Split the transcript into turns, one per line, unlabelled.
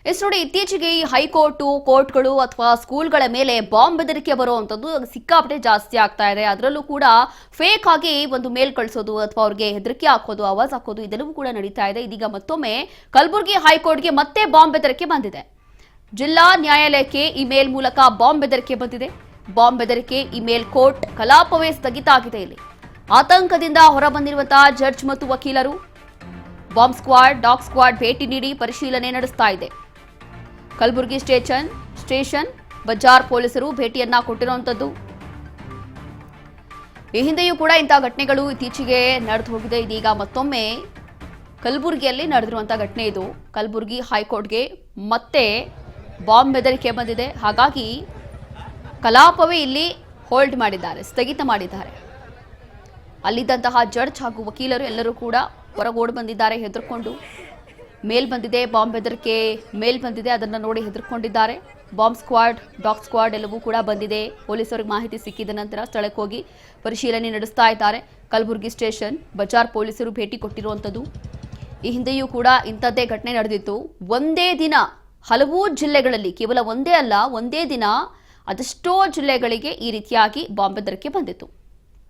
S ನೋಡಿ, ಇತ್ತೀಚೆಗೆ ಈ ಹೈಕೋರ್ಟು, ಕೋರ್ಟ್ಗಳು ಅಥವಾ ಸ್ಕೂಲ್ಗಳ ಮೇಲೆ ಬಾಂಬ್ ಬೆದರಿಕೆ ಬರುವಂತದ್ದು ಸಿಕ್ಕಾಪಟ್ಟೆ ಜಾಸ್ತಿ ಆಗ್ತಾ ಇದೆ. ಅದರಲ್ಲೂ ಕೂಡ ಫೇಕ್ ಆಗಿ ಒಂದು ಮೇಲ್ ಕಳಿಸೋದು ಅಥವಾ ಅವ್ರಿಗೆ ಹೆದರಿಕೆ ಹಾಕೋದು, ಆವಾಜ್ ಹಾಕೋದು ಇದೆಲ್ಲವೂ ಕೂಡ ನಡೀತಾ ಇದೆ. ಇದೀಗ ಮತ್ತೊಮ್ಮೆ ಕಲಬುರಗಿ ಹೈಕೋರ್ಟ್ಗೆ ಮತ್ತೆ ಬಾಂಬ್ ಬೆದರಿಕೆ ಬಂದಿದೆ. ಜಿಲ್ಲಾ ನ್ಯಾಯಾಲಯಕ್ಕೆ ಇಮೇಲ್ ಮೂಲಕ ಬಾಂಬ್ ಬೆದರಿಕೆ ಬಂದಿದೆ. ಬಾಂಬ್ ಬೆದರಿಕೆ ಇಮೇಲ್ ಕೋರ್ಟ್ ಕಲಾಪವೇ ಸ್ಥಗಿತ ಆಗಿದೆ. ಇಲ್ಲಿ ಆತಂಕದಿಂದ ಹೊರಬಂದಿರುವಂತಹ ಜಡ್ಜ್ ಮತ್ತು ವಕೀಲರು ಬಾಂಬ್ ಸ್ಕ್ವಾಡ್, ಡಾಗ್ ಸ್ಕ್ವಾಡ್ ಭೇಟಿ ನೀಡಿ ಪರಿಶೀಲನೆ ನಡೆಸ್ತಾ ಇದೆ. ಕಲಬುರಗಿ ಸ್ಟೇಷನ್ ಬಜಾರ್ ಪೊಲೀಸರು ಭೇಟಿಯನ್ನ ಕೊಟ್ಟಿರುವಂತದ್ದು. ಈ ಹಿಂದೆಯೂ ಕೂಡ ಇಂತಹ ಘಟನೆಗಳು ಇತ್ತೀಚೆಗೆ ನಡೆದು ಹೋಗಿದೆ. ಇದೀಗ ಮತ್ತೊಮ್ಮೆ ಕಲಬುರಗಿಯಲ್ಲಿ ನಡೆದಿರುವಂತಹ ಘಟನೆ ಇದು. ಕಲಬುರಗಿ ಹೈಕೋರ್ಟ್ಗೆ ಮತ್ತೆ ಬಾಂಬ್ ಬೆದರಿಕೆ ಬಂದಿದೆ. ಹಾಗಾಗಿ ಕಲಾಪವೇ ಇಲ್ಲಿ ಹೋಲ್ಡ್ ಮಾಡಿದ್ದಾರೆ, ಸ್ಥಗಿತ ಮಾಡಿದ್ದಾರೆ. ಅಲ್ಲಿದ್ದಂತಹ ಜಡ್ಜ್ ಹಾಗೂ ವಕೀಲರು ಎಲ್ಲರೂ ಕೂಡ ಹೊರಗೋಡ್ ಬಂದಿದ್ದಾರೆ ಹೆದರ್ಕೊಂಡು. ಮೇಲ್ ಬಂದಿದೆ, ಬಾಂಬ್ ಬೆದರಿಕೆ ಮೇಲ್ ಬಂದಿದೆ, ಅದನ್ನು ನೋಡಿ ಹೆದರ್ಕೊಂಡಿದ್ದಾರೆ. ಬಾಂಬ್ ಸ್ಕ್ವಾಡ್, ಡಾಗ್ ಸ್ಕ್ವಾಡ್ ಎಲ್ಲವೂ ಕೂಡ ಬಂದಿದೆ. ಪೊಲೀಸರಿಗೆ ಮಾಹಿತಿ ಸಿಕ್ಕಿದ ನಂತರ ಸ್ಥಳಕ್ಕೆ ಹೋಗಿ ಪರಿಶೀಲನೆ ನಡೆಸ್ತಾ ಇದ್ದಾರೆ. ಕಲಬುರಗಿ ಸ್ಟೇಷನ್ ಬಜಾರ್ ಪೊಲೀಸರು ಭೇಟಿ ಕೊಟ್ಟಿರುವಂಥದ್ದು. ಈ ಹಿಂದೆಯೂ ಕೂಡ ಇಂಥದ್ದೇ ಘಟನೆ ನಡೆದಿತ್ತು. ಒಂದೇ ದಿನ ಹಲವು ಜಿಲ್ಲೆಗಳಲ್ಲಿ, ಕೇವಲ ಒಂದೇ ಅಲ್ಲ, ಒಂದೇ ದಿನ ಅದೆಷ್ಟೋ ಜಿಲ್ಲೆಗಳಿಗೆ ಈ ರೀತಿಯಾಗಿ ಬಾಂಬ್ ಬೆದರಿಕೆ ಬಂದಿತ್ತು.